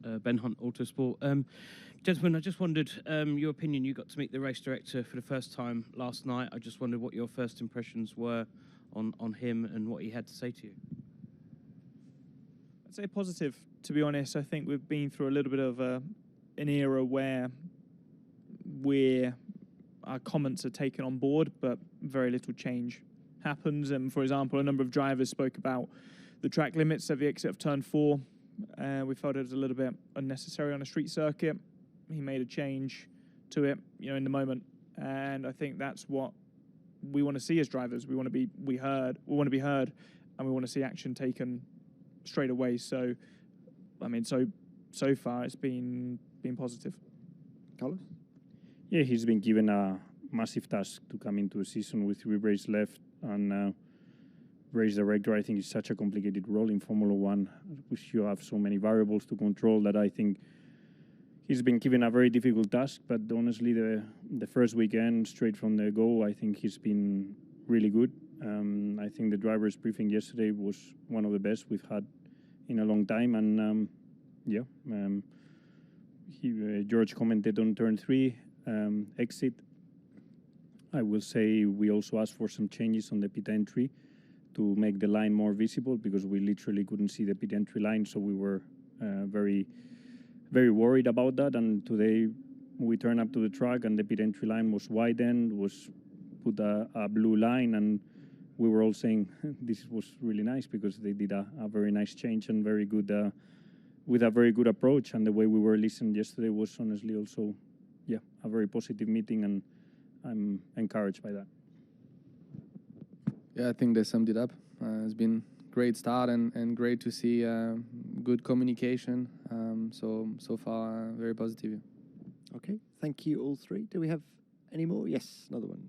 Ben Hunt, Autosport. Gentlemen, I just wondered your opinion. You got to meet the race director for the first time last night. I just wondered what your first impressions were on him and what he had to say to you. I'd say positive, to be honest. I think we've been through a little bit of an era where our comments are taken on board, but very little change happens. And for example, a number of drivers spoke about the track limits at the exit of turn 4. We felt it was a little bit unnecessary on a street circuit. He made a change to it, in the moment. And I think that's what we want to see as drivers. We want to be heard, and we want to see action taken straight away. So, I mean, so far it's been positive. Carlos? Yeah, he's been given a massive task to come into a season with 3 races left, and race director, I think, is such a complicated role in Formula One, which you have so many variables to control, that I think he's been given a very difficult task. But honestly, the first weekend, straight from the go, I think he's been really good. I think the driver's briefing yesterday was one of the best we've had in a long time, and George commented on turn 3 exit. I will say we also asked for some changes on the pit entry to make the line more visible, because we literally couldn't see the pit entry line, so we were very, very worried about that. And today we turned up to the track and the pit entry line was widened, was put a blue line, and we were all saying this was really nice, because they did a very nice change and very good with a very good approach. And the way we were listening yesterday was honestly also a very positive meeting, and I'm encouraged by that. Yeah, I think they summed it up. It's been great start and great to see good communication. So far, very positive. Okay, thank you all three. Do we have any more? Yes, another one.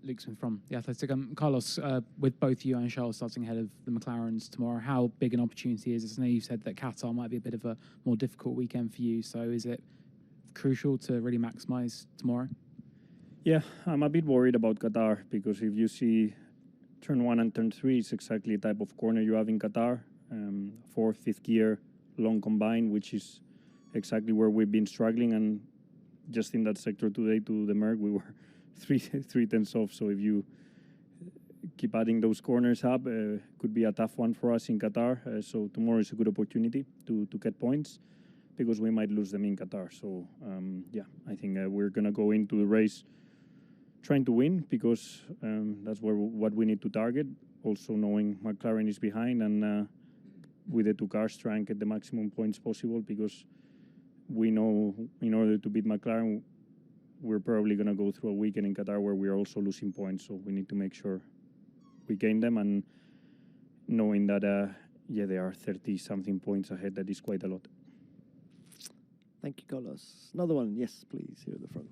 Luke Smith from The Athletic. Carlos, with both you and Charles starting ahead of the McLarens tomorrow, how big an opportunity is this? I know you said that Qatar might be a bit of a more difficult weekend for you, so is it crucial to really maximise tomorrow? Yeah, I'm a bit worried about Qatar, because if you see turn 1 and turn 3, it's exactly the type of corner you have in Qatar. 4th, 5th gear, long combined, which is exactly where we've been struggling. And just in that sector today to the Merc, we were three tenths off. So if you keep adding those corners up, could be a tough one for us in Qatar. So tomorrow is a good opportunity to get points, because we might lose them in Qatar. So I think we're going to go into the race trying to win, because that's what we need to target. Also knowing McLaren is behind, and with the 2 cars try and get the maximum points possible, because we know in order to beat McLaren, we're probably going to go through a weekend in Qatar where we're also losing points. So we need to make sure we gain them, and knowing that they are 30-something points ahead. That is quite a lot. Thank you, Carlos. Another one, yes, please, here at the front.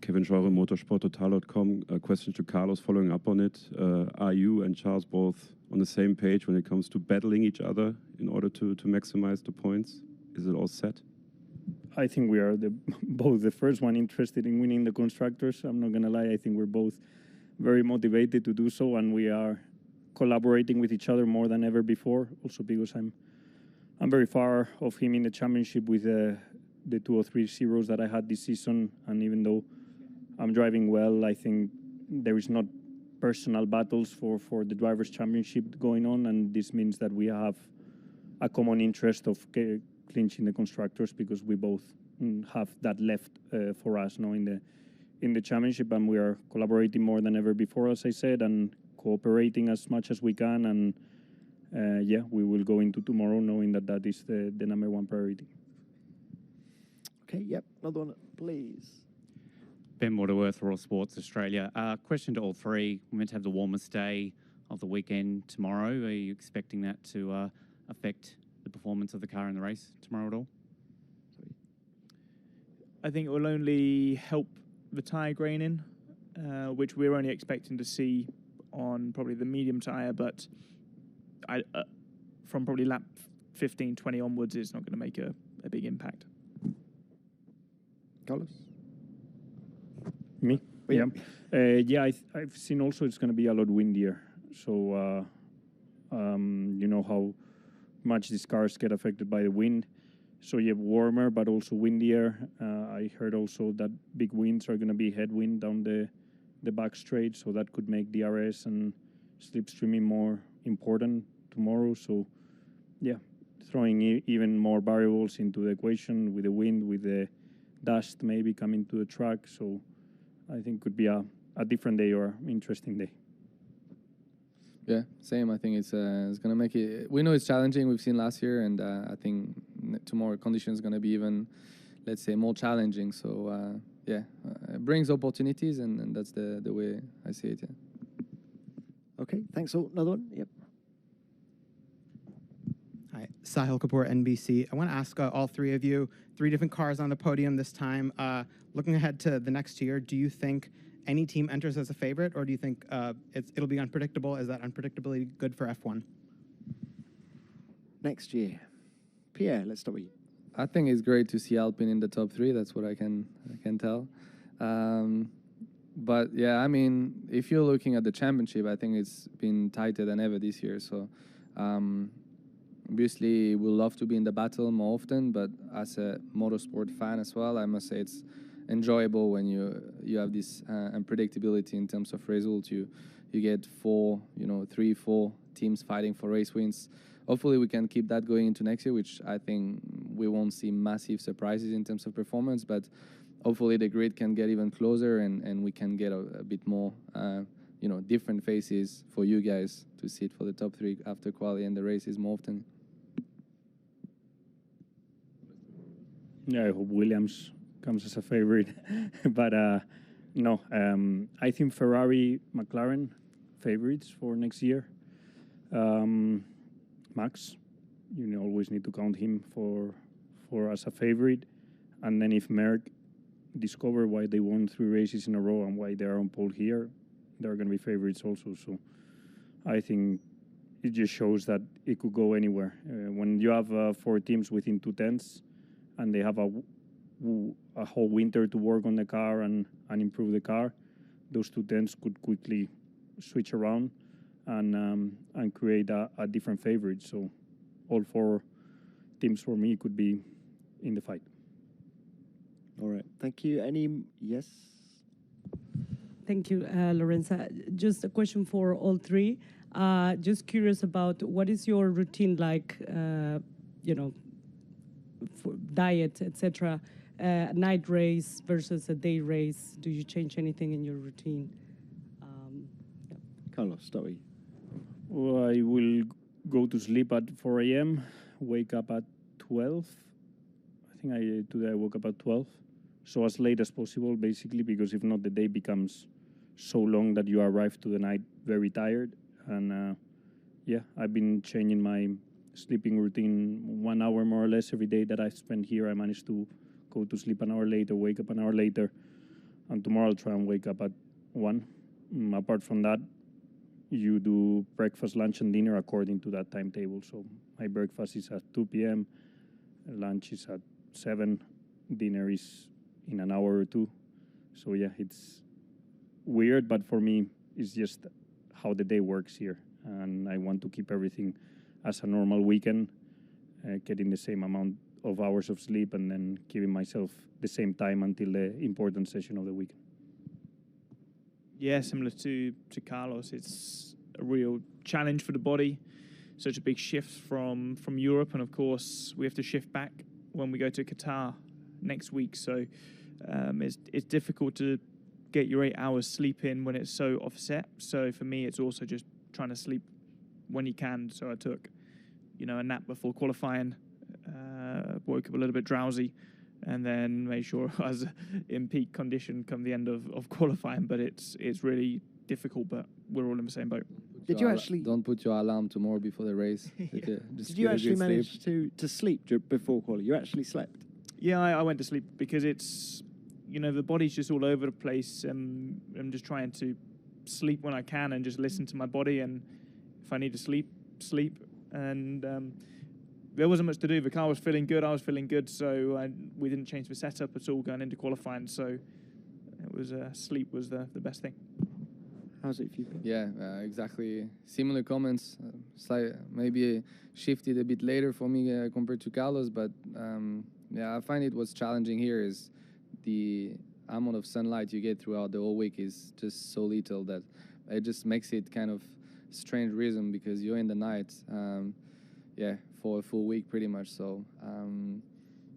Kevin Scheurer, motorsporttotal.com. A question to Carlos following up on it. Are you and Charles both on the same page when it comes to battling each other in order to maximize the points? Is it all set? I think we are both the first one interested in winning the constructors. I'm not going to lie. I think we're both very motivated to do so, and we are collaborating with each other more than ever before. Also because I'm very far of him in the championship with the 2 or 3 zeros that I had this season. And even though I'm driving well, I think there is not personal battles for the Drivers' Championship going on, and this means that we have a common interest of clinching the constructors, because we both have that left for us now in the championship, and we are collaborating more than ever before, as I said, and cooperating as much as we can. And we will go into tomorrow knowing that is the number 1 priority. Okay, yep, another one, please. Ben Waterworth, Raw Sports Australia. Question to all three. We're meant to have the warmest day of the weekend tomorrow. Are you expecting that to affect the performance of the car in the race tomorrow at all? I think it will only help the tyre graining, which we're only expecting to see on probably the medium tyre, but from probably lap 15, 20 onwards, it's not going to make a big impact. Carlos? Me? Yeah. I've seen also it's going to be a lot windier. So, you know how much these cars get affected by the wind. So you have warmer but also windier. I heard also that big winds are going to be headwind down the back straight, so that could make DRS and slipstreaming more important tomorrow. So yeah, throwing even more variables into the equation with the wind, with the dust maybe coming to the track. So I think could be a different day or interesting day. Yeah, same. I think it's going to make it. We know it's challenging. We've seen last year, and I think tomorrow conditions going to be even, let's say, more challenging. So yeah, it brings opportunities, and that's the way I see it. Yeah. Okay, thanks all. Another one? Yep. Hi, Sahil Kapoor, NBC. I want to ask all three of you, 3 different cars on the podium this time. Looking ahead to the next year, do you think any team enters as a favorite, or do you think it'll be unpredictable? Is that unpredictability good for F1? Next year. Pierre, let's start with you. I think it's great to see Alpine in the top 3. That's what I can tell. But yeah, I mean, if you're looking at the championship, I think it's been tighter than ever this year. So obviously, we'll love to be in the battle more often. But as a motorsport fan as well, I must say it's enjoyable when you have this unpredictability in terms of results. You get 3, 4 teams fighting for race wins. Hopefully we can keep that going into next year, which I think we won't see massive surprises in terms of performance, but hopefully the grid can get even closer and we can get a bit more different faces for you guys to sit for the top 3 after quali and the races more often. Yeah, I hope Williams comes as a favorite. But no, I think Ferrari, McLaren favorites for next year. Max, you always need to count him for as a favorite. And then if Merck discover why they won 3 races in a row and why they are on pole here, they're going to be favorites also. So I think it just shows that it could go anywhere. When you have 4 teams within 2 tenths and they have a whole winter to work on the car and improve the car, those 2 tenths could quickly switch around and create a different favorite. So all 4 teams for me could be in the fight. All right, thank you. Yes? Thank you, Lorenza. Just a question for all 3. Just curious about what is your routine like, for diet, etc., night race versus a day race? Do you change anything in your routine? Carlos, start with you. Well, I will go to sleep at 4 a.m., wake up at 12. I think today I woke up at 12. So as late as possible, basically, because if not, the day becomes so long that you arrive to the night very tired. And yeah, I've been changing my sleeping routine 1 hour more or less every day that I spend here. I managed to go to sleep an hour later, wake up an hour later. And tomorrow I'll try and wake up at 1. Apart from that, you do breakfast, lunch, and dinner according to that timetable. So my breakfast is at 2 p.m., lunch is at 7, dinner is in an hour or 2. So yeah, it's weird, but for me, it's just how the day works here. And I want to keep everything as a normal weekend, getting the same amount of hours of sleep and then giving myself the same time until the important session of the weekend. Yeah, similar to Carlos, it's a real challenge for the body. Such a big shift from Europe, and of course we have to shift back when we go to Qatar next week. So it's difficult to get your 8 hours sleep in when it's so offset. So for me, it's also just trying to sleep when you can. So I took, a nap before qualifying, woke up a little bit drowsy, and then made sure I was in peak condition come the end of qualifying. But it's really difficult, but we're all in the same boat. Did you actually... Don't put your alarm tomorrow before the race. Yeah. Did you actually manage to sleep before quali? You actually slept? Yeah, I went to sleep because it's, the body's just all over the place. And I'm just trying to sleep when I can and just listen to my body. And if I need to sleep. And there wasn't much to do. The car was feeling good. I was feeling good. So we didn't change the setup at all going into qualifying. So it was sleep was the best thing. How's it for you? Yeah, exactly. Similar comments. Maybe shifted a bit later for me compared to Carlos, but yeah, I find it was challenging here is the amount of sunlight you get throughout the whole week is just so little that it just makes it kind of strange rhythm because you're in the night, yeah, for a full week pretty much. So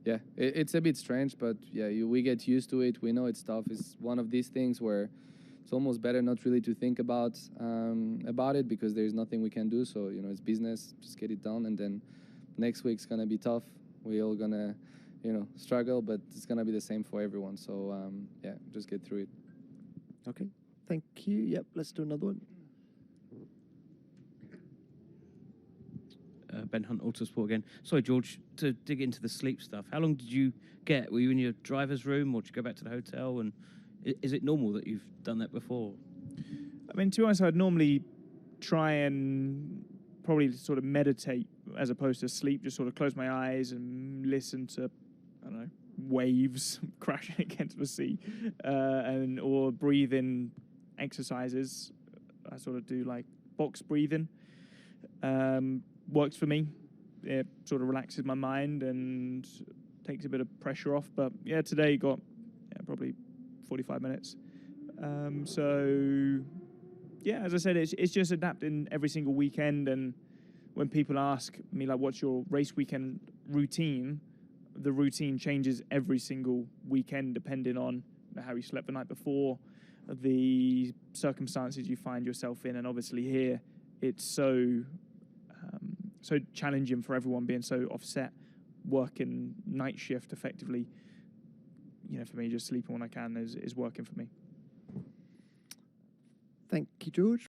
yeah, it's a bit strange, but yeah, we get used to it. We know it's tough. It's one of these things where it's almost better not really to think about it because there's nothing we can do. So it's business. Just get it done, and then next week's gonna be tough. We all gonna struggle, but it's gonna be the same for everyone. So yeah, just get through it. Okay, thank you. Yep, let's do another one. Ben Hunt, Autosport again. Sorry, George, to dig into the sleep stuff. How long did you get? Were you in your driver's room, or did you go back to the hotel? And is it normal that you've done that before? I mean, to be honest, I'd normally try and probably sort of meditate as opposed to sleep, just sort of close my eyes and listen to, I don't know, waves crashing against the sea, or breathing exercises. I sort of do like box breathing. Works for me. It sort of relaxes my mind and takes a bit of pressure off. But yeah, today got probably 45 minutes. So yeah, as I said, it's just adapting every single weekend. And when people ask me like, what's your race weekend routine? The routine changes every single weekend depending on how you slept the night before, the circumstances you find yourself in. And obviously here, it's so challenging for everyone being so offset, working night shift effectively. For me, just sleeping when I can is working for me. Thank you, George.